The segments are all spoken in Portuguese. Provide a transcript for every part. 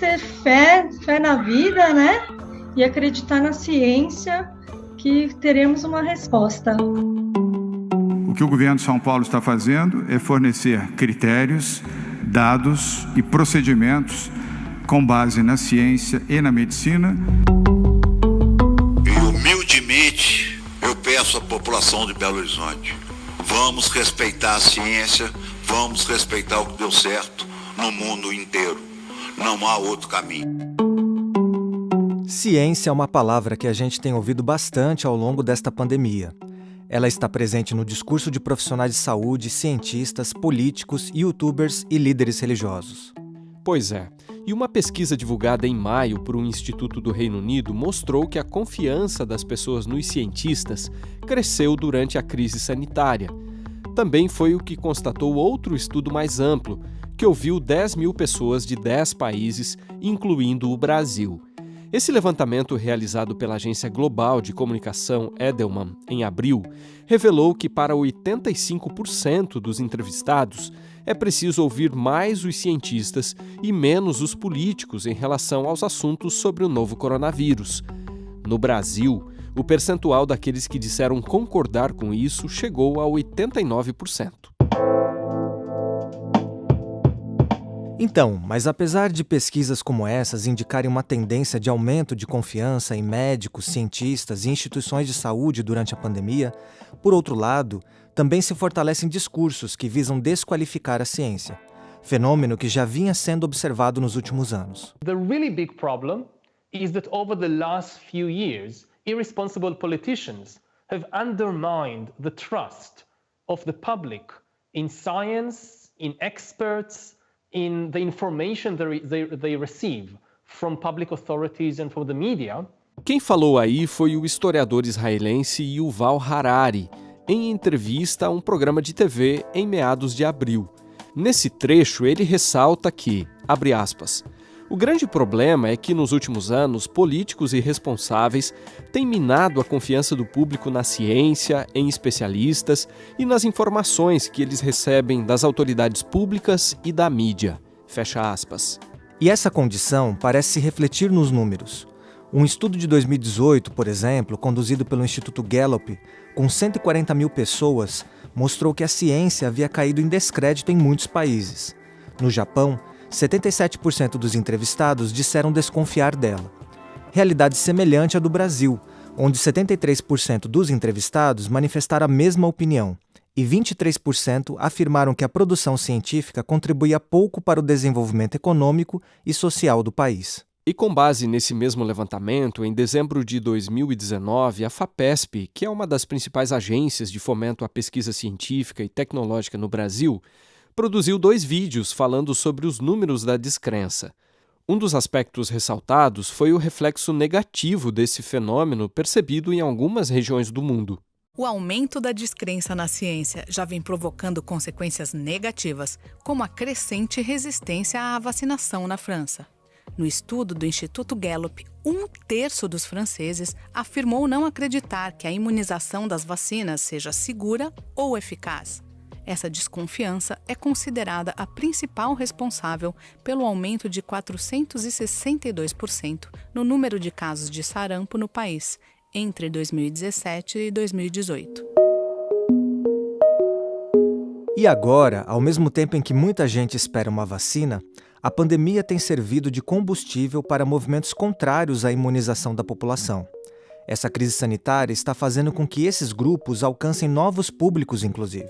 ter fé na vida, né? E acreditar na ciência que teremos uma resposta. O que o governo de São Paulo está fazendo é fornecer critérios, dados e procedimentos com base na ciência e na medicina. E humildemente eu peço à população de Belo Horizonte, vamos respeitar a ciência, vamos respeitar o que deu certo no mundo inteiro. Não há outro caminho. Ciência é uma palavra que a gente tem ouvido bastante ao longo desta pandemia. Ela está presente no discurso de profissionais de saúde, cientistas, políticos, youtubers e líderes religiosos. Pois é, e uma pesquisa divulgada em maio por um instituto do Reino Unido mostrou que a confiança das pessoas nos cientistas cresceu durante a crise sanitária. Também foi o que constatou outro estudo mais amplo, que ouviu 10 mil pessoas de 10 países, incluindo o Brasil. Esse levantamento, realizado pela Agência Global de Comunicação Edelman em abril, revelou que para 85% dos entrevistados é preciso ouvir mais os cientistas e menos os políticos em relação aos assuntos sobre o novo coronavírus. No Brasil, o percentual daqueles que disseram concordar com isso chegou a 89%. Então, mas apesar de pesquisas como essas indicarem uma tendência de aumento de confiança em médicos, cientistas e instituições de saúde durante a pandemia, por outro lado, também se fortalecem discursos que visam desqualificar a ciência, fenômeno que já vinha sendo observado nos últimos anos. The really big problem is that over the last few years, irresponsible politicians have undermined the trust of the public in science, in experts, in the information they receive from public authorities and from the media. Quem falou aí foi o historiador israelense Yuval Harari, em entrevista a um programa de TV em meados de abril. Nesse trecho, ele ressalta que, abre aspas, o grande problema é que, nos últimos anos, políticos irresponsáveis têm minado a confiança do público na ciência, em especialistas e nas informações que eles recebem das autoridades públicas e da mídia. Fecha aspas. E essa condição parece se refletir nos números. Um estudo de 2018, por exemplo, conduzido pelo Instituto Gallup, com 140 mil pessoas, mostrou que a ciência havia caído em descrédito em muitos países. No Japão, 77% dos entrevistados disseram desconfiar dela. Realidade semelhante à do Brasil, onde 73% dos entrevistados manifestaram a mesma opinião e 23% afirmaram que a produção científica contribuía pouco para o desenvolvimento econômico e social do país. E com base nesse mesmo levantamento, em dezembro de 2019, a FAPESP, que é uma das principais agências de fomento à pesquisa científica e tecnológica no Brasil, produziu 2 vídeos falando sobre os números da descrença. Um dos aspectos ressaltados foi o reflexo negativo desse fenômeno percebido em algumas regiões do mundo. O aumento da descrença na ciência já vem provocando consequências negativas, como a crescente resistência à vacinação na França. No estudo do Instituto Gallup, 1/3 dos franceses afirmou não acreditar que a imunização das vacinas seja segura ou eficaz. Essa desconfiança é considerada a principal responsável pelo aumento de 462% no número de casos de sarampo no país entre 2017 e 2018. E agora, ao mesmo tempo em que muita gente espera uma vacina, a pandemia tem servido de combustível para movimentos contrários à imunização da população. Essa crise sanitária está fazendo com que esses grupos alcancem novos públicos, inclusive.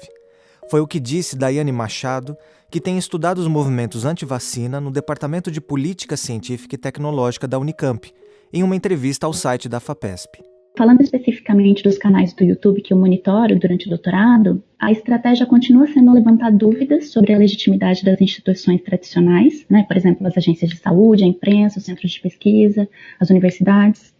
Foi o que disse Daiane Machado, que tem estudado os movimentos anti-vacina no Departamento de Política Científica e Tecnológica da Unicamp, em uma entrevista ao site da FAPESP. Falando especificamente dos canais do YouTube que eu monitoro durante o doutorado, a estratégia continua sendo levantar dúvidas sobre a legitimidade das instituições tradicionais, por exemplo, as agências de saúde, a imprensa, os centros de pesquisa, as universidades.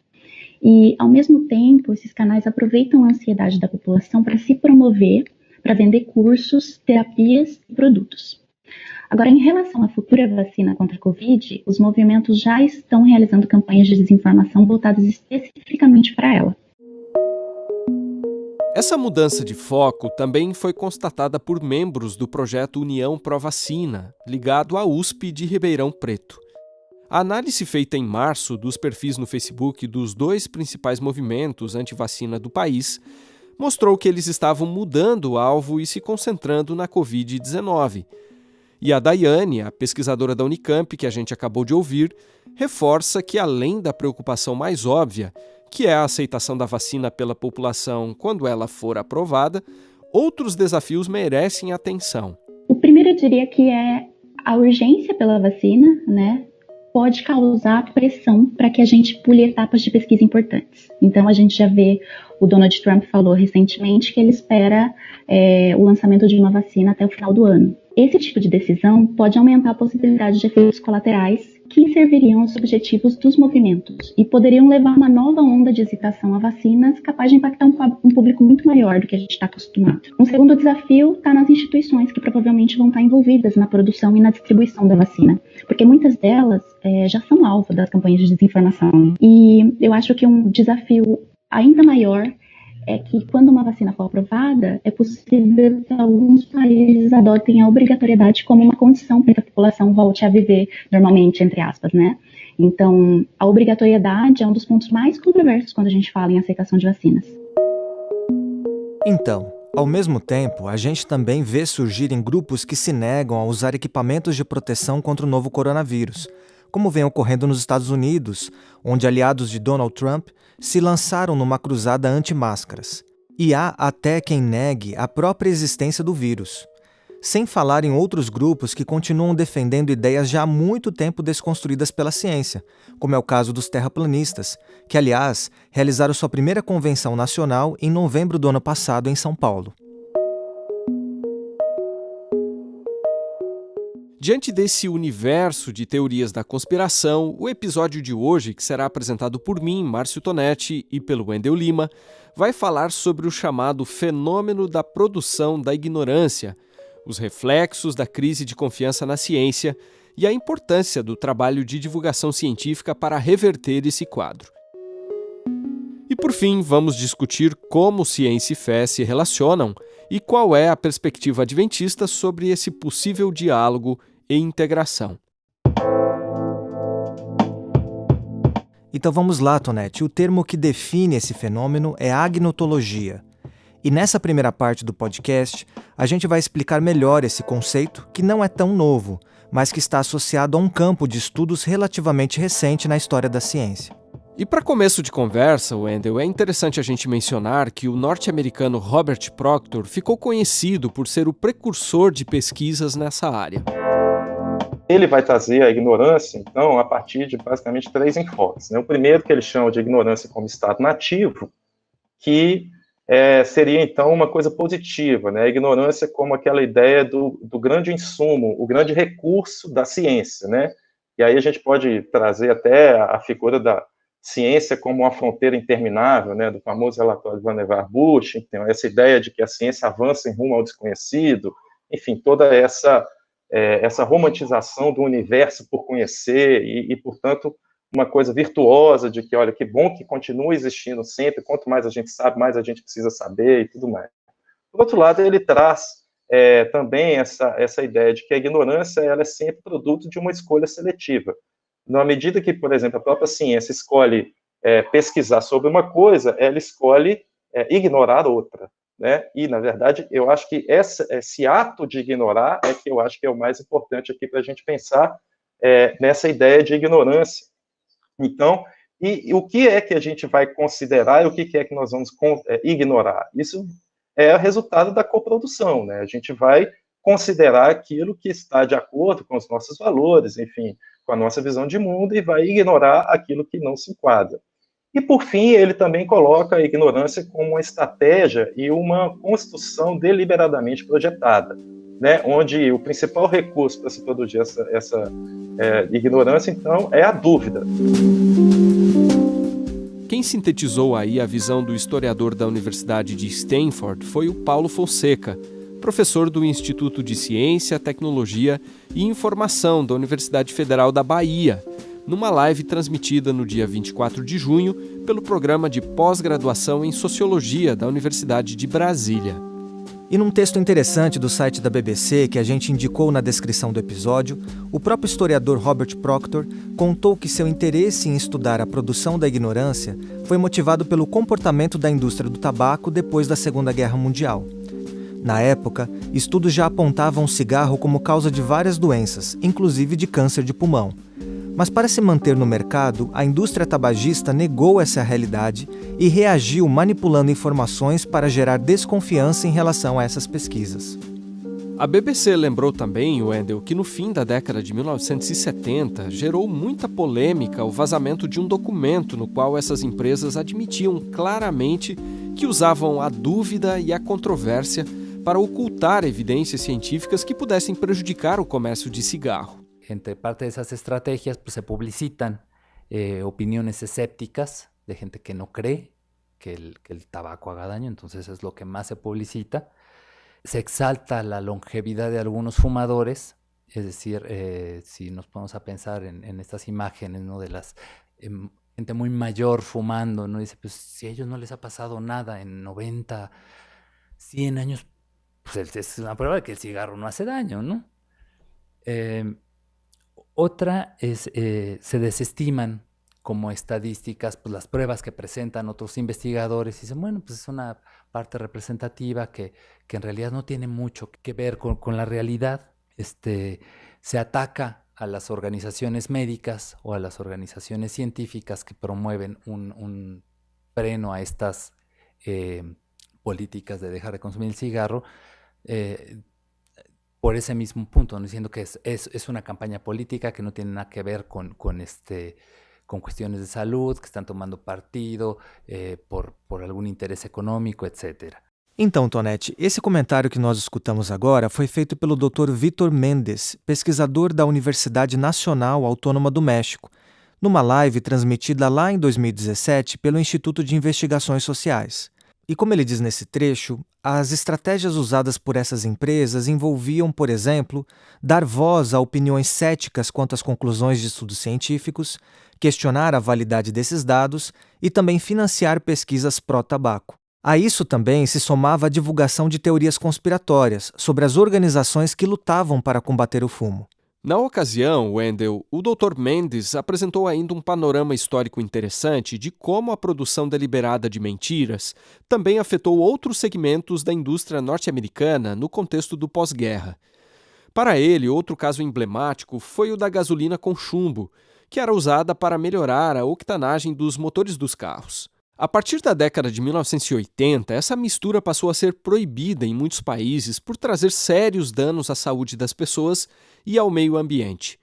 E, ao mesmo tempo, esses canais aproveitam a ansiedade da população para se promover, para vender cursos, terapias e produtos. Agora, em relação à futura vacina contra a Covid, os movimentos já estão realizando campanhas de desinformação voltadas especificamente para ela. Essa mudança de foco também foi constatada por membros do projeto União Pró-Vacina, ligado à USP de Ribeirão Preto. A análise feita em março dos perfis no Facebook dos 2 principais movimentos anti-vacina do país mostrou que eles estavam mudando o alvo e se concentrando na Covid-19. E a Daiane, a pesquisadora da Unicamp, que a gente acabou de ouvir, reforça que, além da preocupação mais óbvia, que é a aceitação da vacina pela população quando ela for aprovada, outros desafios merecem atenção. O primeiro eu diria que é a urgência pela vacina, né? Pode causar pressão para que a gente pule etapas de pesquisa importantes. Então, a gente já vê, o Donald Trump falou recentemente que ele espera o lançamento de uma vacina até o final do ano. Esse tipo de decisão pode aumentar a possibilidade de efeitos colaterais que serviriam aos objetivos dos movimentos e poderiam levar uma nova onda de hesitação a vacinas capaz de impactar um público muito maior do que a gente está acostumado. Um segundo desafio está nas instituições que provavelmente vão estar envolvidas na produção e na distribuição da vacina, porque muitas delas já são alvo das campanhas de desinformação. E eu acho que um desafio ainda maior é que quando uma vacina for aprovada, é possível que alguns países adotem a obrigatoriedade como uma condição para que a população volte a viver normalmente, entre aspas, né? Então, a obrigatoriedade é um dos pontos mais controversos quando a gente fala em aceitação de vacinas. Então, ao mesmo tempo, a gente também vê surgirem grupos que se negam a usar equipamentos de proteção contra o novo coronavírus, como vem ocorrendo nos Estados Unidos, onde aliados de Donald Trump se lançaram numa cruzada anti-máscaras. E há até quem negue a própria existência do vírus. Sem falar em outros grupos que continuam defendendo ideias já há muito tempo desconstruídas pela ciência, como é o caso dos terraplanistas, que, aliás, realizaram sua primeira convenção nacional em novembro do ano passado em São Paulo. Diante desse universo de teorias da conspiração, o episódio de hoje, que será apresentado por mim, Márcio Tonetti, e pelo Wendel Lima, vai falar sobre o chamado fenômeno da produção da ignorância, os reflexos da crise de confiança na ciência e a importância do trabalho de divulgação científica para reverter esse quadro. E por fim, vamos discutir como ciência e fé se relacionam e qual é a perspectiva adventista sobre esse possível diálogo e integração. Então vamos lá, Tonetti. O termo que define esse fenômeno é agnotologia. E nessa primeira parte do podcast, a gente vai explicar melhor esse conceito, que não é tão novo, mas que está associado a um campo de estudos relativamente recente na história da ciência. E para começo de conversa, Wendel, é interessante a gente mencionar que o norte-americano Robert Proctor ficou conhecido por ser o precursor de pesquisas nessa área. Ele vai trazer a ignorância, então, a partir de basicamente 3 enfoques, né? O primeiro, que ele chama de ignorância como estado nativo, que seria, então, uma coisa positiva, né? A ignorância como aquela ideia do grande insumo, o grande recurso da ciência, né? E aí a gente pode trazer até a figura da ciência como uma fronteira interminável, né? Do famoso relatório de Vannevar Bush, então, essa ideia de que a ciência avança em rumo ao desconhecido, enfim, toda essa romantização do universo por conhecer e, portanto, uma coisa virtuosa de que, olha, que bom que continua existindo sempre, quanto mais a gente sabe, mais a gente precisa saber e tudo mais. Por outro lado, ele traz também essa ideia de que a ignorância ela é sempre produto de uma escolha seletiva. Na medida que, por exemplo, a própria ciência escolhe pesquisar sobre uma coisa, ela escolhe ignorar outra. Né? E, na verdade, eu acho que esse ato de ignorar é que eu acho que é o mais importante aqui para a gente pensar nessa ideia de ignorância. Então, e o que é que a gente vai considerar e o que é que nós vamos ignorar? Isso é o resultado da coprodução, né? A gente vai considerar aquilo que está de acordo com os nossos valores, enfim, com a nossa visão de mundo e vai ignorar aquilo que não se enquadra. E, por fim, ele também coloca a ignorância como uma estratégia e uma construção deliberadamente projetada, né, onde o principal recurso para se produzir essa ignorância, então, é a dúvida. Quem sintetizou aí a visão do historiador da Universidade de Stanford foi o Paulo Fonseca, professor do Instituto de Ciência, Tecnologia e Informação da Universidade Federal da Bahia, numa live transmitida no dia 24 de junho pelo programa de pós-graduação em Sociologia da Universidade de Brasília. E num texto interessante do site da BBC, que a gente indicou na descrição do episódio, o próprio historiador Robert Proctor contou que seu interesse em estudar a produção da ignorância foi motivado pelo comportamento da indústria do tabaco depois da Segunda Guerra Mundial. Na época, estudos já apontavam o cigarro como causa de várias doenças, inclusive de câncer de pulmão. Mas para se manter no mercado, a indústria tabagista negou essa realidade e reagiu manipulando informações para gerar desconfiança em relação a essas pesquisas. A BBC lembrou também, Wendell, que no fim da década de 1970 gerou muita polêmica o vazamento de um documento no qual essas empresas admitiam claramente que usavam a dúvida e a controvérsia para ocultar evidências científicas que pudessem prejudicar o comércio de cigarro. Entre parte de esas estrategias pues, se publicitan opiniones escépticas de gente que no cree que el tabaco haga daño, entonces es lo que más se publicita. Se exalta la longevidad de algunos fumadores, es decir, si nos ponemos a pensar en estas imágenes, ¿no? De las gente muy mayor fumando, ¿no? Dice, pues si a ellos no les ha pasado nada en 90, 100 años, pues es una prueba de que el cigarro no hace daño, ¿no? Otra es, se desestiman como estadísticas pues, las pruebas que presentan otros investigadores y dicen, bueno, pues es una parte representativa que en realidad no tiene mucho que ver con la realidad. Se ataca a las organizaciones médicas o a las organizaciones científicas que promueven un freno a estas políticas de dejar de consumir el cigarro, por ese mismo punto, ¿no? Diciendo que es una campaña política que no tiene nada que ver con cuestiones de salud, que están tomando partido por algum interesse econômico, etc. Então, Tonetti, esse comentário que nós escutamos agora foi feito pelo Dr. Vítor Mendes, pesquisador da Universidade Nacional Autônoma do México, numa live transmitida lá em 2017 pelo Instituto de Investigações Sociais. E como ele diz nesse trecho, as estratégias usadas por essas empresas envolviam, por exemplo, dar voz a opiniões céticas quanto às conclusões de estudos científicos, questionar a validade desses dados e também financiar pesquisas pró-tabaco. A isso também se somava a divulgação de teorias conspiratórias sobre as organizações que lutavam para combater o fumo. Na ocasião, Wendell, o Dr. Mendes apresentou ainda um panorama histórico interessante de como a produção deliberada de mentiras também afetou outros segmentos da indústria norte-americana no contexto do pós-guerra. Para ele, outro caso emblemático foi o da gasolina com chumbo, que era usada para melhorar a octanagem dos motores dos carros. A partir da década de 1980, essa mistura passou a ser proibida em muitos países por trazer sérios danos à saúde das pessoas e ao meio ambiente.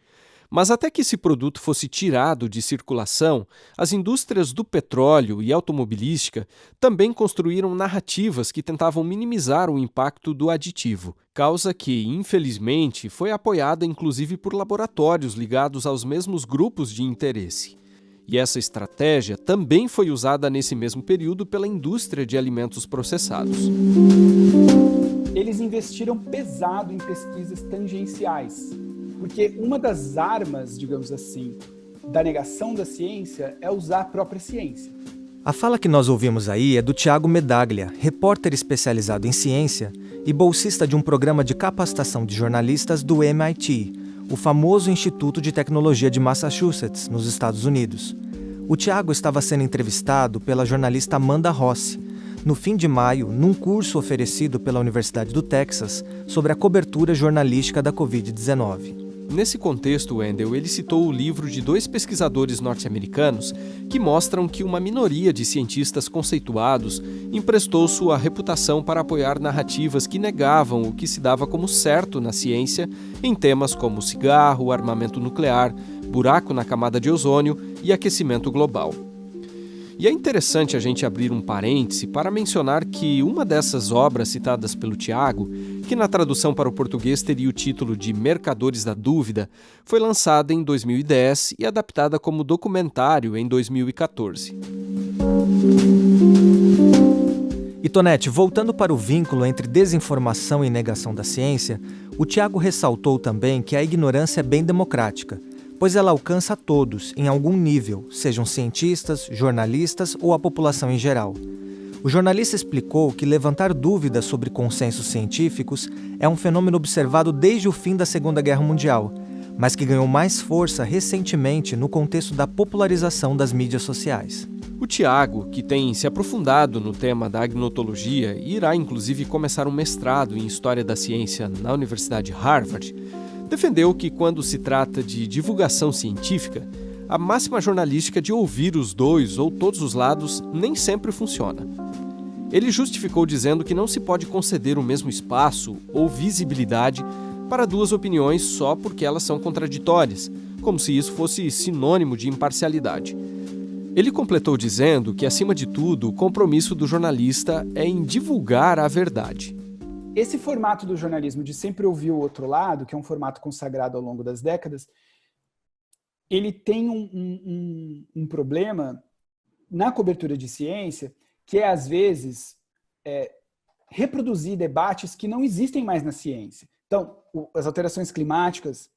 Mas até que esse produto fosse tirado de circulação, as indústrias do petróleo e automobilística também construíram narrativas que tentavam minimizar o impacto do aditivo, causa que, infelizmente, foi apoiada inclusive por laboratórios ligados aos mesmos grupos de interesse. E essa estratégia também foi usada nesse mesmo período pela indústria de alimentos processados. Eles investiram pesado em pesquisas tangenciais, porque uma das armas, digamos assim, da negação da ciência é usar a própria ciência. A fala que nós ouvimos aí é do Tiago Medaglia, repórter especializado em ciência e bolsista de um programa de capacitação de jornalistas do MIT, o famoso Instituto de Tecnologia de Massachusetts, nos Estados Unidos. O Tiago estava sendo entrevistado pela jornalista Amanda Rossi, no fim de maio, num curso oferecido pela Universidade do Texas sobre a cobertura jornalística da Covid-19. Nesse contexto, Wendell, ele citou o livro de 2 pesquisadores norte-americanos que mostram que uma minoria de cientistas conceituados emprestou sua reputação para apoiar narrativas que negavam o que se dava como certo na ciência em temas como cigarro, armamento nuclear, buraco na camada de ozônio e aquecimento global. E é interessante a gente abrir um parêntese para mencionar que uma dessas obras citadas pelo Tiago, que na tradução para o português teria o título de Mercadores da Dúvida, foi lançada em 2010 e adaptada como documentário em 2014. E Tonetti, voltando para o vínculo entre desinformação e negação da ciência, o Tiago ressaltou também que a ignorância é bem democrática, pois ela alcança a todos, em algum nível, sejam cientistas, jornalistas ou a população em geral. O jornalista explicou que levantar dúvidas sobre consensos científicos é um fenômeno observado desde o fim da Segunda Guerra Mundial, mas que ganhou mais força recentemente no contexto da popularização das mídias sociais. O Tiago, que tem se aprofundado no tema da agnotologia e irá inclusive começar um mestrado em História da Ciência na Universidade Harvard, defendeu que quando se trata de divulgação científica, a máxima jornalística de ouvir os dois ou todos os lados nem sempre funciona. Ele justificou dizendo que não se pode conceder o mesmo espaço ou visibilidade para duas opiniões só porque elas são contraditórias, como se isso fosse sinônimo de imparcialidade. Ele completou dizendo que, acima de tudo, o compromisso do jornalista é em divulgar a verdade. Esse formato do jornalismo de sempre ouvir o outro lado, que é um formato consagrado ao longo das décadas, ele tem um problema na cobertura de ciência, que é, às vezes, reproduzir debates que não existem mais na ciência. Então, as alterações climáticas,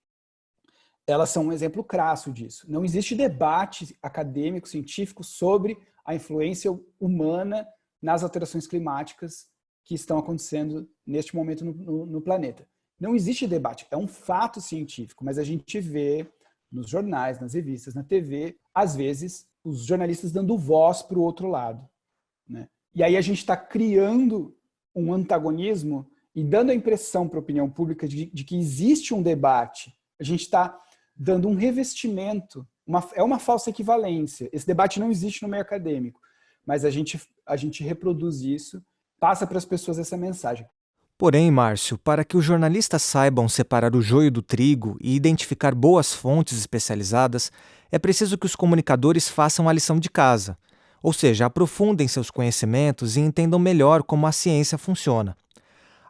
elas são um exemplo crasso disso. Não existe debate acadêmico, científico, sobre a influência humana nas alterações climáticas que estão acontecendo neste momento no planeta. Não existe debate, é um fato científico, mas a gente vê nos jornais, nas revistas, na TV, às vezes, os jornalistas dando voz para o outro lado, né? E aí a gente está criando um antagonismo e dando a impressão para a opinião pública de que existe um debate. A gente está dando um revestimento, é uma falsa equivalência. Esse debate não existe no meio acadêmico, mas a gente reproduz isso, passa para as pessoas essa mensagem. Porém, Márcio, para que os jornalistas saibam separar o joio do trigo e identificar boas fontes especializadas, é preciso que os comunicadores façam a lição de casa, ou seja, aprofundem seus conhecimentos e entendam melhor como a ciência funciona.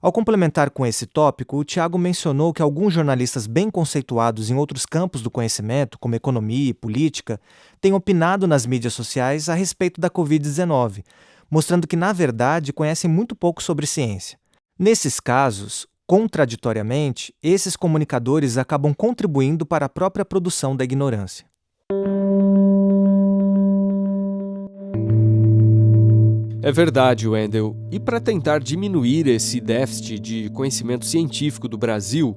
Ao complementar com esse tópico, o Tiago mencionou que alguns jornalistas bem conceituados em outros campos do conhecimento, como economia e política, têm opinado nas mídias sociais a respeito da Covid-19, mostrando que, na verdade, conhecem muito pouco sobre ciência. Nesses casos, contraditoriamente, esses comunicadores acabam contribuindo para a própria produção da ignorância. É verdade, Wendel. E para tentar diminuir esse déficit de conhecimento científico do Brasil,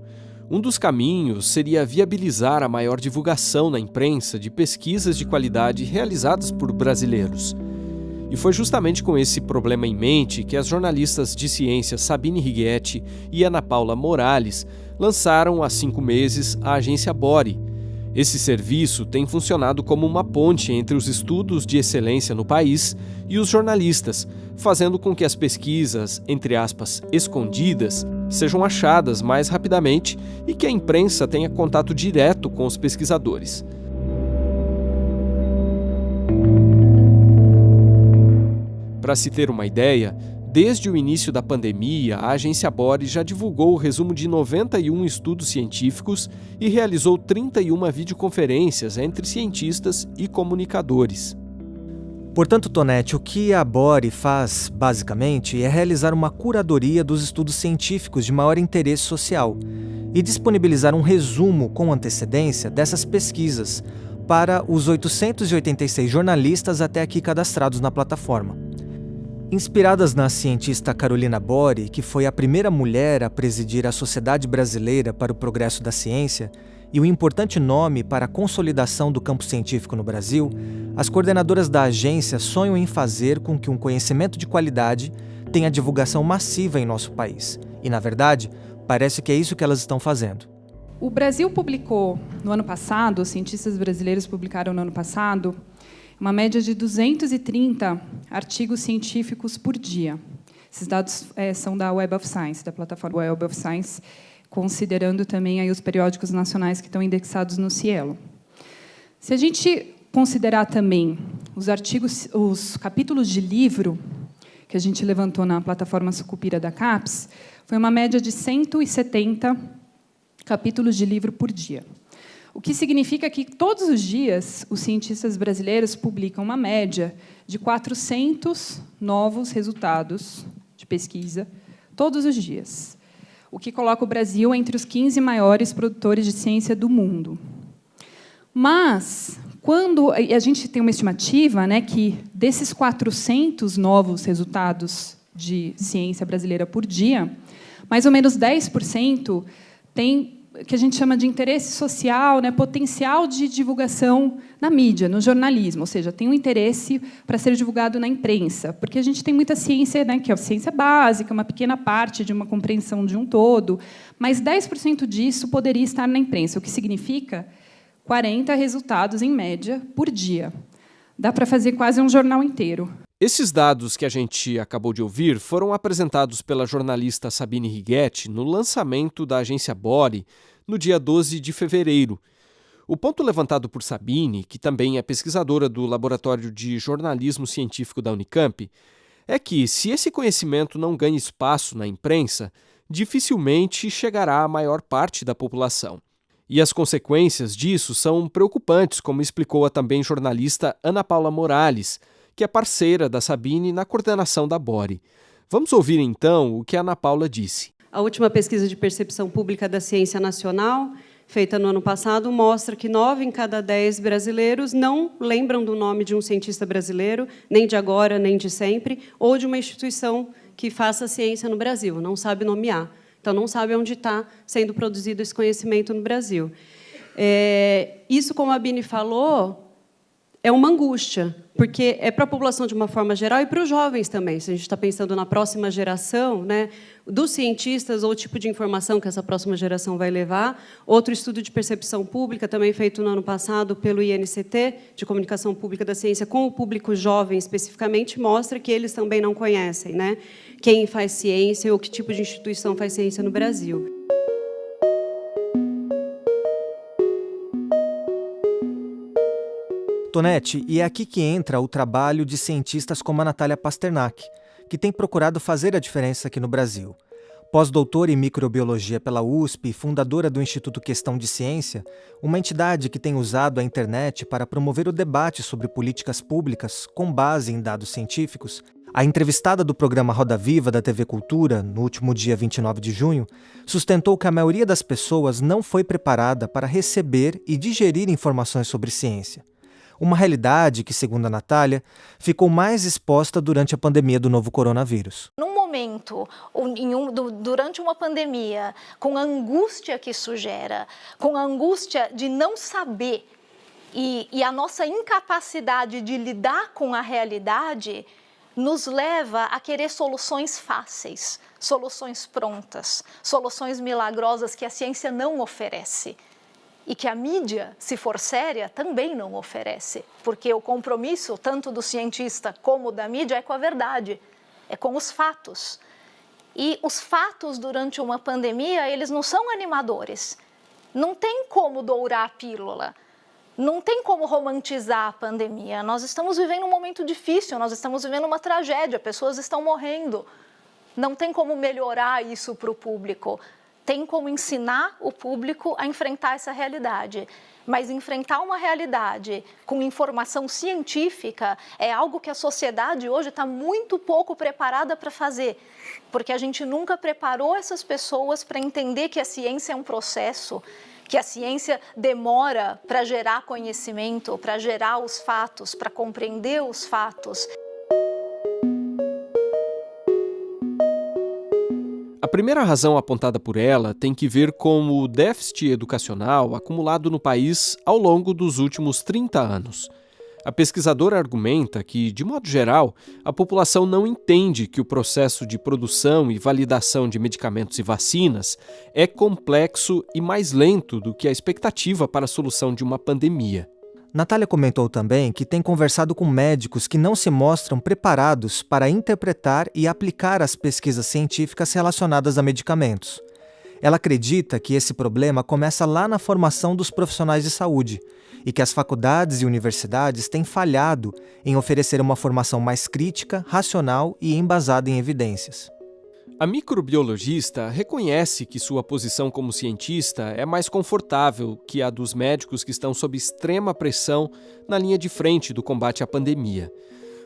um dos caminhos seria viabilizar a maior divulgação na imprensa de pesquisas de qualidade realizadas por brasileiros. E foi justamente com esse problema em mente que as jornalistas de ciência Sabine Righetti e Ana Paula Morales lançaram há 5 meses a agência Bore. Esse serviço tem funcionado como uma ponte entre os estudos de excelência no país e os jornalistas, fazendo com que as pesquisas, entre aspas, escondidas, sejam achadas mais rapidamente e que a imprensa tenha contato direto com os pesquisadores. Para se ter uma ideia, desde o início da pandemia, a agência Bore já divulgou o resumo de 91 estudos científicos e realizou 31 videoconferências entre cientistas e comunicadores. Portanto, Tonetti, o que a Bore faz, basicamente, é realizar uma curadoria dos estudos científicos de maior interesse social e disponibilizar um resumo com antecedência dessas pesquisas para os 886 jornalistas até aqui cadastrados na plataforma. Inspiradas na cientista Carolina Bore, que foi a primeira mulher a presidir a Sociedade Brasileira para o Progresso da Ciência e um importante nome para a consolidação do campo científico no Brasil, as coordenadoras da agência sonham em fazer com que um conhecimento de qualidade tenha divulgação massiva em nosso país. E, na verdade, parece que é isso que elas estão fazendo. O Brasil publicou, no ano passado, os cientistas brasileiros publicaram no ano passado, uma média de 230 artigos científicos por dia. Esses dados são da Web of Science, da plataforma Web of Science, considerando também aí os periódicos nacionais que estão indexados no Cielo. Se a gente considerar também os artigos, os capítulos de livro que a gente levantou na plataforma Sucupira da CAPES, foi uma média de 170 capítulos de livro por dia. O que significa que, todos os dias, os cientistas brasileiros publicam uma média de 400 novos resultados de pesquisa, todos os dias, o que coloca o Brasil entre os 15 maiores produtores de ciência do mundo. Mas, quando a gente tem uma estimativa, né, que desses 400 novos resultados de ciência brasileira por dia, mais ou menos 10% tem o que a gente chama de interesse social, né, potencial de divulgação na mídia, no jornalismo, ou seja, tem um interesse para ser divulgado na imprensa, porque a gente tem muita ciência, né, que é a ciência básica, uma pequena parte de uma compreensão de um todo, mas 10% disso poderia estar na imprensa, o que significa 40 resultados, em média, por dia. Dá para fazer quase um jornal inteiro. Esses dados que a gente acabou de ouvir foram apresentados pela jornalista Sabine Righetti no lançamento da agência Bori, no dia 12 de fevereiro. O ponto levantado por Sabine, que também é pesquisadora do Laboratório de Jornalismo Científico da Unicamp, é que, se esse conhecimento não ganha espaço na imprensa, dificilmente chegará à maior parte da população. E as consequências disso são preocupantes, como explicou a também jornalista Ana Paula Morales, que é parceira da Sabine na coordenação da Bori. Vamos ouvir, então, o que a Ana Paula disse. A última pesquisa de percepção pública da ciência nacional, feita no ano passado, mostra que 9 em cada 10 brasileiros não lembram do nome de um cientista brasileiro, nem de agora, nem de sempre, ou de uma instituição que faça ciência no Brasil, não sabe nomear. Então, não sabe onde está sendo produzido esse conhecimento no Brasil. Isso, como a Bini falou, é uma angústia, porque é para a população de uma forma geral e para os jovens também. Se a gente está pensando na próxima geração, né, dos cientistas, ou o tipo de informação que essa próxima geração vai levar. Outro estudo de percepção pública, também feito no ano passado pelo INCT, de Comunicação Pública da Ciência, com o público jovem especificamente, mostra que eles também não conhecem, né, quem faz ciência ou que tipo de instituição faz ciência no Brasil. Tonete, e é aqui que entra o trabalho de cientistas como a Natália Pasternak, que tem procurado fazer a diferença aqui no Brasil. Pós-doutora em microbiologia pela USP e fundadora do Instituto Questão de Ciência, uma entidade que tem usado a internet para promover o debate sobre políticas públicas com base em dados científicos, a entrevistada do programa Roda Viva da TV Cultura, no último dia 29 de junho, sustentou que a maioria das pessoas não foi preparada para receber e digerir informações sobre ciência. Uma realidade que, segundo a Natália, ficou mais exposta durante a pandemia do novo coronavírus. Num momento, durante uma pandemia, com a angústia que isso gera, com a angústia de não saber e a nossa incapacidade de lidar com a realidade, nos leva a querer soluções fáceis, soluções prontas, soluções milagrosas que a ciência não oferece. E que a mídia, se for séria, também não oferece, porque o compromisso, tanto do cientista como da mídia, é com a verdade, é com os fatos. E os fatos, durante uma pandemia, eles não são animadores. Não tem como dourar a pílula, não tem como romantizar a pandemia. Nós estamos vivendo um momento difícil, nós estamos vivendo uma tragédia, pessoas estão morrendo. Não tem como melhorar isso para o público. Tem como ensinar o público a enfrentar essa realidade. Mas enfrentar uma realidade com informação científica é algo que a sociedade hoje está muito pouco preparada para fazer, porque a gente nunca preparou essas pessoas para entender que a ciência é um processo, que a ciência demora para gerar conhecimento, para gerar os fatos, para compreender os fatos. A primeira razão apontada por ela tem que ver com o déficit educacional acumulado no país ao longo dos últimos 30 anos. A pesquisadora argumenta que, de modo geral, a população não entende que o processo de produção e validação de medicamentos e vacinas é complexo e mais lento do que a expectativa para a solução de uma pandemia. Natália comentou também que tem conversado com médicos que não se mostram preparados para interpretar e aplicar as pesquisas científicas relacionadas a medicamentos. Ela acredita que esse problema começa lá na formação dos profissionais de saúde e que as faculdades e universidades têm falhado em oferecer uma formação mais crítica, racional e embasada em evidências. A microbiologista reconhece que sua posição como cientista é mais confortável que a dos médicos que estão sob extrema pressão na linha de frente do combate à pandemia.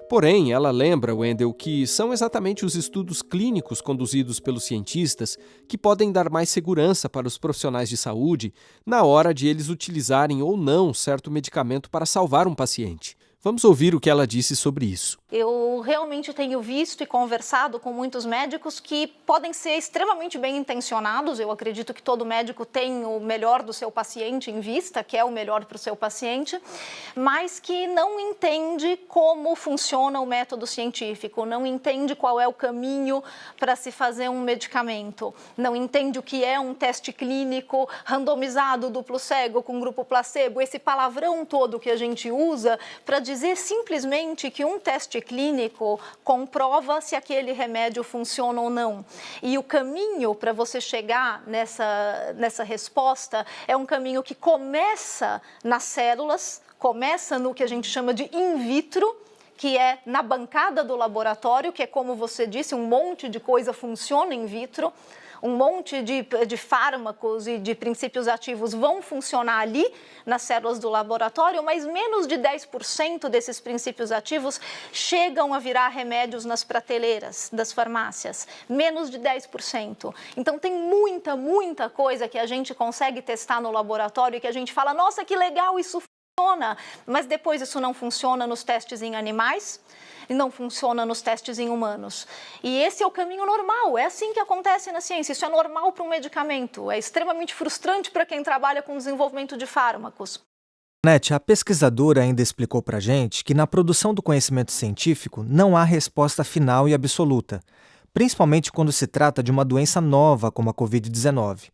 Porém, ela lembra, Wendel, que são exatamente os estudos clínicos conduzidos pelos cientistas que podem dar mais segurança para os profissionais de saúde na hora de eles utilizarem ou não certo medicamento para salvar um paciente. Vamos ouvir o que ela disse sobre isso. Eu realmente tenho visto e conversado com muitos médicos que podem ser extremamente bem intencionados. Eu acredito que todo médico tem o melhor do seu paciente em vista, quer o melhor para o seu paciente, mas que não entende como funciona o método científico, não entende qual é o caminho para se fazer um medicamento, não entende o que é um teste clínico randomizado, duplo cego, com grupo placebo, esse palavrão todo que a gente usa para dizer simplesmente que um teste clínico comprova se aquele remédio funciona ou não. E o caminho para você chegar nessa resposta é um caminho que começa nas células, começa no que a gente chama de in vitro, que é na bancada do laboratório, que é como você disse, um monte de coisa funciona in vitro, um monte de fármacos e de princípios ativos vão funcionar ali nas células do laboratório, mas menos de 10% desses princípios ativos chegam a virar remédios nas prateleiras das farmácias. Menos de 10%. Então tem muita coisa que a gente consegue testar no laboratório e que a gente fala, nossa, que legal, isso funciona, mas depois isso não funciona nos testes em animais e não funciona nos testes em humanos. E esse é o caminho normal, é assim que acontece na ciência, isso é normal para um medicamento, é extremamente frustrante para quem trabalha com desenvolvimento de fármacos. Nete, a pesquisadora ainda explicou para a gente que na produção do conhecimento científico não há resposta final e absoluta, principalmente quando se trata de uma doença nova como a Covid-19.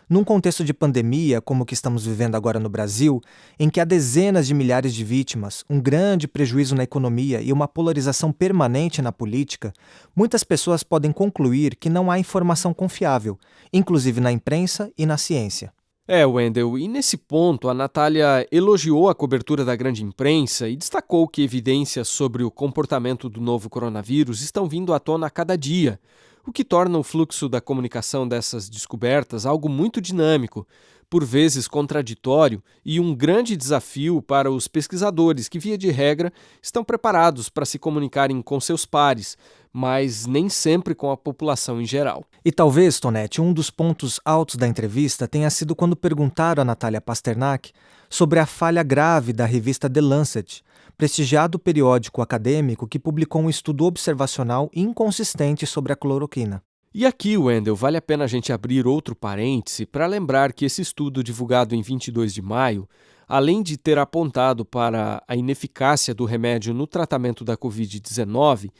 Num contexto de pandemia, como o que estamos vivendo agora no Brasil, em que há dezenas de milhares de vítimas, um grande prejuízo na economia e uma polarização permanente na política, muitas pessoas podem concluir que não há informação confiável, inclusive na imprensa e na ciência. Wendel, e nesse ponto a Natália elogiou a cobertura da grande imprensa e destacou que evidências sobre o comportamento do novo coronavírus estão vindo à tona a cada dia, o que torna o fluxo da comunicação dessas descobertas algo muito dinâmico, por vezes contraditório e um grande desafio para os pesquisadores que, via de regra, estão preparados para se comunicarem com seus pares, mas nem sempre com a população em geral. E talvez, Tonete, um dos pontos altos da entrevista tenha sido quando perguntaram a Natália Pasternak sobre a falha grave da revista The Lancet, prestigiado periódico acadêmico que publicou um estudo observacional inconsistente sobre a cloroquina. E aqui, Wendel, vale a pena a gente abrir outro parêntese para lembrar que esse estudo divulgado em 22 de maio, além de ter apontado para a ineficácia do remédio no tratamento da Covid-19,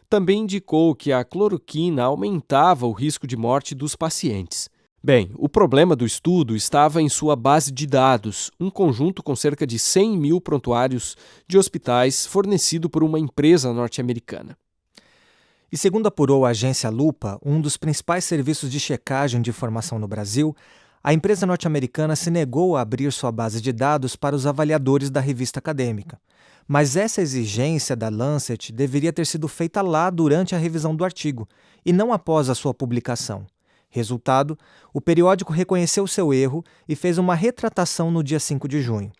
também indicou que a cloroquina aumentava o risco de morte dos pacientes. Bem, o problema do estudo estava em sua base de dados, um conjunto com cerca de 100 mil prontuários de hospitais fornecido por uma empresa norte-americana. E segundo apurou a agência Lupa, um dos principais serviços de checagem de informação no Brasil, a empresa norte-americana se negou a abrir sua base de dados para os avaliadores da revista acadêmica. Mas essa exigência da Lancet deveria ter sido feita lá durante a revisão do artigo, e não após a sua publicação. Resultado, o periódico reconheceu seu erro e fez uma retratação no dia 5 de junho.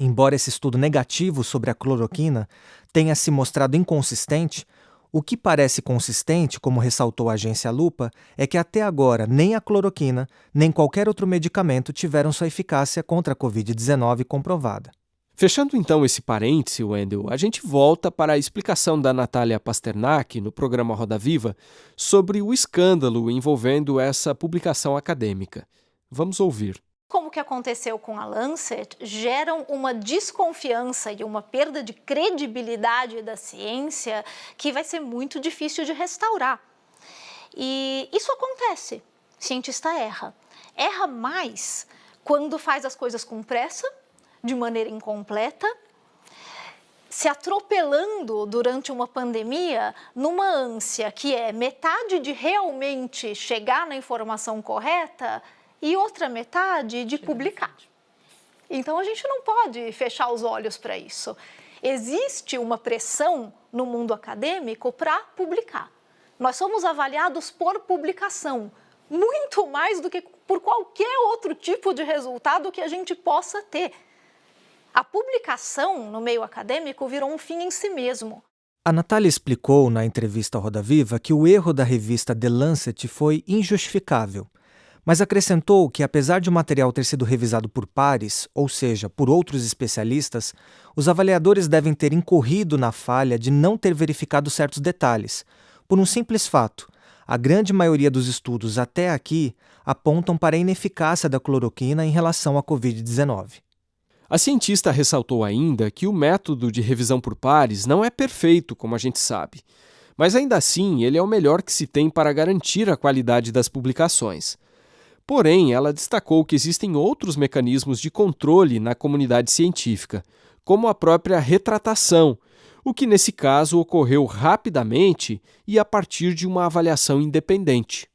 Embora esse estudo negativo sobre a cloroquina tenha se mostrado inconsistente, o que parece consistente, como ressaltou a agência Lupa, é que até agora nem a cloroquina, nem qualquer outro medicamento tiveram sua eficácia contra a Covid-19 comprovada. Fechando então esse parêntese, Wendel, a gente volta para a explicação da Natália Pasternak no programa Roda Viva sobre o escândalo envolvendo essa publicação acadêmica. Vamos ouvir. Como que aconteceu com a Lancet, geram uma desconfiança e uma perda de credibilidade da ciência que vai ser muito difícil de restaurar. E isso acontece. O cientista erra. Erra mais quando faz as coisas com pressa, de maneira incompleta, se atropelando durante uma pandemia numa ânsia que é metade de realmente chegar na informação correta e outra metade de publicar. Então a gente não pode fechar os olhos para isso. Existe uma pressão no mundo acadêmico para publicar. Nós somos avaliados por publicação, muito mais do que por qualquer outro tipo de resultado que a gente possa ter. A publicação no meio acadêmico virou um fim em si mesmo. A Natália explicou na entrevista ao Roda Viva que o erro da revista The Lancet foi injustificável, mas acrescentou que, apesar de o material ter sido revisado por pares, ou seja, por outros especialistas, os avaliadores devem ter incorrido na falha de não ter verificado certos detalhes, por um simples fato: a grande maioria dos estudos até aqui apontam para a ineficácia da cloroquina em relação à Covid-19. A cientista ressaltou ainda que o método de revisão por pares não é perfeito, como a gente sabe, mas ainda assim ele é o melhor que se tem para garantir a qualidade das publicações. Porém, ela destacou que existem outros mecanismos de controle na comunidade científica, como a própria retratação, o que nesse caso ocorreu rapidamente e a partir de uma avaliação independente.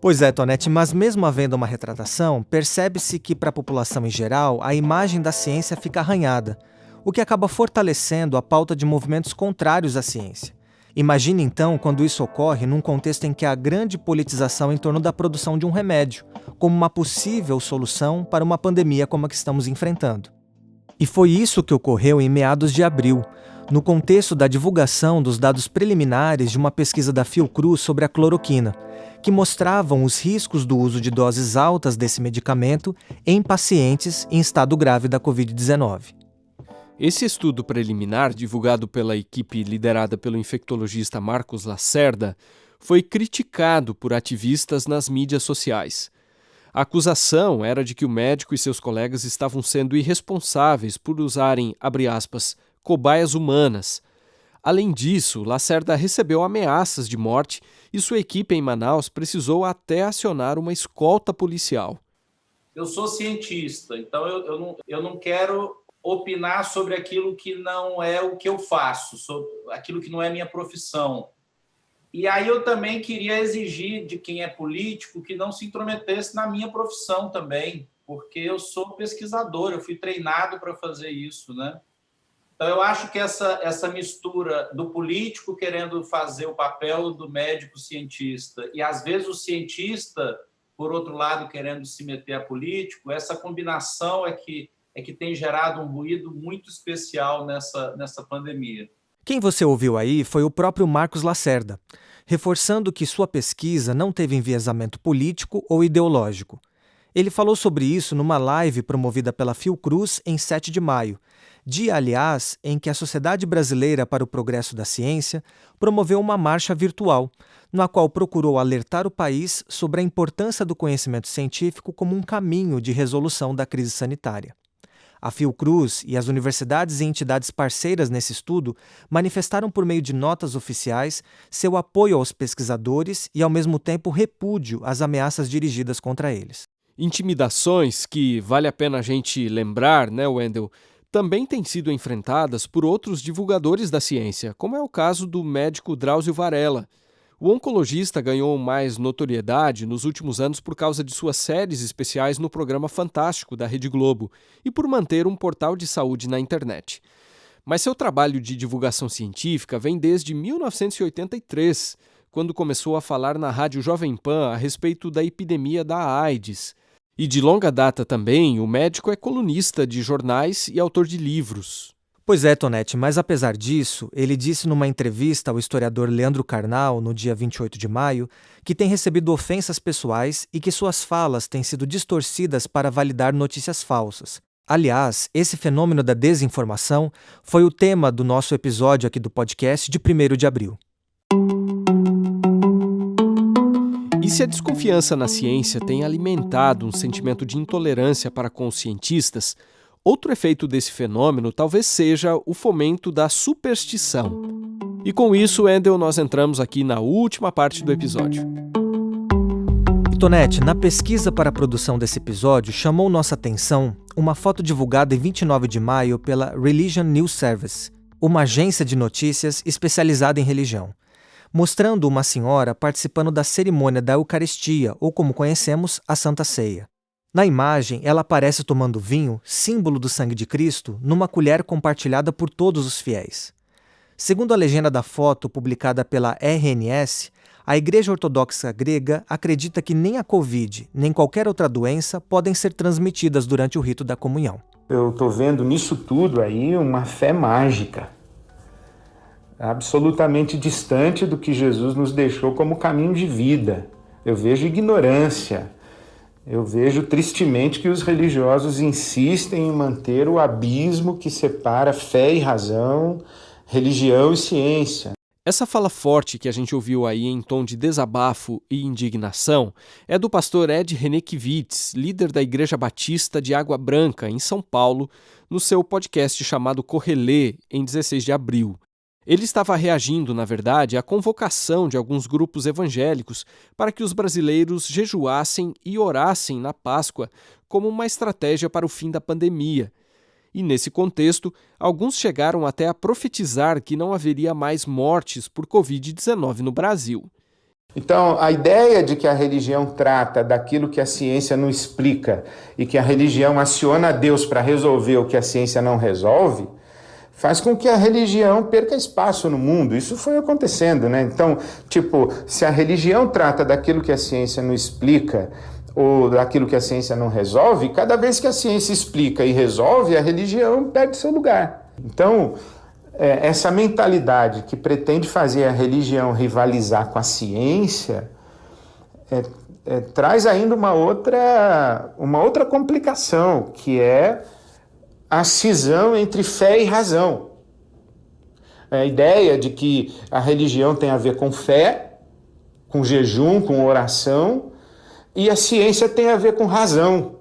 Pois é, Tonete, mas mesmo havendo uma retratação, percebe-se que para a população em geral a imagem da ciência fica arranhada, o que acaba fortalecendo a pauta de movimentos contrários à ciência. Imagine então quando isso ocorre num contexto em que há grande politização em torno da produção de um remédio, como uma possível solução para uma pandemia como a que estamos enfrentando. E foi isso que ocorreu em meados de abril, no contexto da divulgação dos dados preliminares de uma pesquisa da Fiocruz sobre a cloroquina, que mostravam os riscos do uso de doses altas desse medicamento em pacientes em estado grave da Covid-19. Esse estudo preliminar, divulgado pela equipe liderada pelo infectologista Marcos Lacerda, foi criticado por ativistas nas mídias sociais. A acusação era de que o médico e seus colegas estavam sendo irresponsáveis por usarem, abre aspas, cobaias humanas. Além disso, Lacerda recebeu ameaças de morte e sua equipe em Manaus precisou até acionar uma escolta policial. Eu sou cientista, então eu não quero opinar sobre aquilo que não é o que eu faço, sobre aquilo que não é minha profissão. E aí eu também queria exigir de quem é político que não se intrometesse na minha profissão também, porque eu sou pesquisador, eu fui treinado para fazer isso, né? Então eu acho que essa mistura do político querendo fazer o papel do médico cientista e às vezes o cientista, por outro lado, querendo se meter a político, essa combinação é que tem gerado um ruído muito especial nessa pandemia. Quem você ouviu aí foi o próprio Marcos Lacerda, reforçando que sua pesquisa não teve enviesamento político ou ideológico. Ele falou sobre isso numa live promovida pela Fiocruz em 7 de maio, dia, aliás, em que a Sociedade Brasileira para o Progresso da Ciência promoveu uma marcha virtual, na qual procurou alertar o país sobre a importância do conhecimento científico como um caminho de resolução da crise sanitária. A Fiocruz e as universidades e entidades parceiras nesse estudo manifestaram por meio de notas oficiais seu apoio aos pesquisadores e, ao mesmo tempo, repúdio às ameaças dirigidas contra eles. Intimidações que, vale a pena a gente lembrar, né, Wendel, também têm sido enfrentadas por outros divulgadores da ciência, como é o caso do médico Drauzio Varella. O oncologista ganhou mais notoriedade nos últimos anos por causa de suas séries especiais no programa Fantástico da Rede Globo e por manter um portal de saúde na internet. Mas seu trabalho de divulgação científica vem desde 1983, quando começou a falar na Rádio Jovem Pan a respeito da epidemia da AIDS. E de longa data também, o médico é colunista de jornais e autor de livros. Pois é, Tonete, mas apesar disso, ele disse numa entrevista ao historiador Leandro Carnal, no dia 28 de maio, que tem recebido ofensas pessoais e que suas falas têm sido distorcidas para validar notícias falsas. Aliás, esse fenômeno da desinformação foi o tema do nosso episódio aqui do podcast de 1º de abril. E se a desconfiança na ciência tem alimentado um sentimento de intolerância para com os cientistas, outro efeito desse fenômeno talvez seja o fomento da superstição. E com isso, Wendel, nós entramos aqui na última parte do episódio. E Tonete, na pesquisa para a produção desse episódio, chamou nossa atenção uma foto divulgada em 29 de maio pela Religion News Service, uma agência de notícias especializada em religião, mostrando uma senhora participando da cerimônia da Eucaristia, ou como conhecemos, a Santa Ceia. Na imagem, ela aparece tomando vinho, símbolo do sangue de Cristo, numa colher compartilhada por todos os fiéis. Segundo a legenda da foto publicada pela RNS, a Igreja Ortodoxa Grega acredita que nem a Covid, nem qualquer outra doença podem ser transmitidas durante o rito da comunhão. Eu estou vendo nisso tudo aí uma fé mágica, absolutamente distante do que Jesus nos deixou como caminho de vida. Eu vejo ignorância, eu vejo tristemente que os religiosos insistem em manter o abismo que separa fé e razão, religião e ciência. Essa fala forte que a gente ouviu aí em tom de desabafo e indignação é do pastor Ed Renekiewicz, líder da Igreja Batista de Água Branca, em São Paulo, no seu podcast chamado Correlê, em 16 de abril. Ele estava reagindo, na verdade, à convocação de alguns grupos evangélicos para que os brasileiros jejuassem e orassem na Páscoa como uma estratégia para o fim da pandemia. E, nesse contexto, alguns chegaram até a profetizar que não haveria mais mortes por Covid-19 no Brasil. Então, a ideia de que a religião trata daquilo que a ciência não explica e que a religião aciona a Deus para resolver o que a ciência não resolve, faz com que a religião perca espaço no mundo. Isso foi acontecendo, né? Então, se a religião trata daquilo que a ciência não explica ou daquilo que a ciência não resolve, cada vez que a ciência explica e resolve, a religião perde seu lugar. Então, essa mentalidade que pretende fazer a religião rivalizar com a ciência traz ainda uma outra complicação, que é a cisão entre fé e razão. A ideia de que a religião tem a ver com fé, com jejum, com oração, e a ciência tem a ver com razão.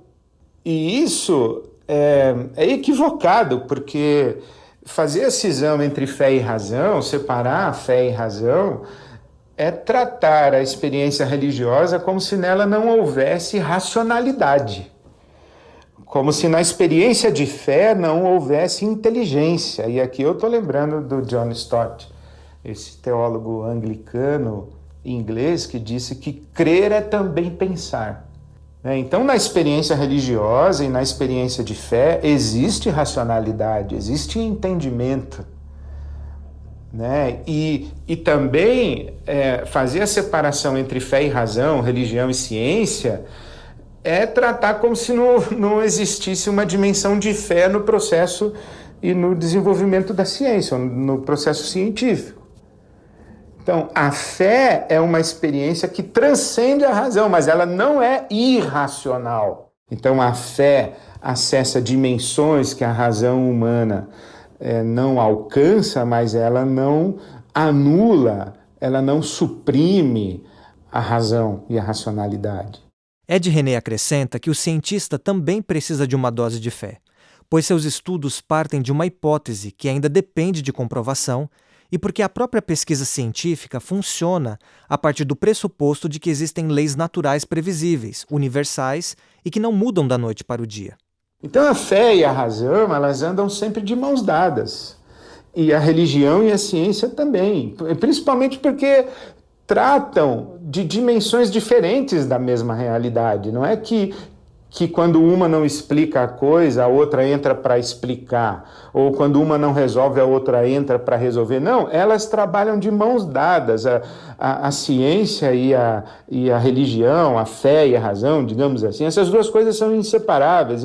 E isso é equivocado, porque fazer a cisão entre fé e razão, separar a fé e razão, é tratar a experiência religiosa como se nela não houvesse racionalidade. Como se na experiência de fé não houvesse inteligência. E aqui eu estou lembrando do John Stott, esse teólogo anglicano inglês que disse que crer é também pensar. Então, na experiência religiosa e na experiência de fé, existe racionalidade, existe entendimento. E também fazer a separação entre fé e razão, religião e ciência, é tratar como se não existisse uma dimensão de fé no processo e no desenvolvimento da ciência, no processo científico. Então, a fé é uma experiência que transcende a razão, mas ela não é irracional. Então, a fé acessa dimensões que a razão humana não alcança, mas ela não anula, ela não suprime a razão e a racionalidade. Ed René acrescenta que o cientista também precisa de uma dose de fé, pois seus estudos partem de uma hipótese que ainda depende de comprovação e porque a própria pesquisa científica funciona a partir do pressuposto de que existem leis naturais previsíveis, universais e que não mudam da noite para o dia. Então a fé e a razão, elas andam sempre de mãos dadas. E a religião e a ciência também, principalmente porque tratam de dimensões diferentes da mesma realidade. Não é que quando uma não explica a coisa, a outra entra para explicar, ou quando uma não resolve, a outra entra para resolver. Não, elas trabalham de mãos dadas, a ciência e a religião, a fé e a razão, digamos assim, essas duas coisas são inseparáveis.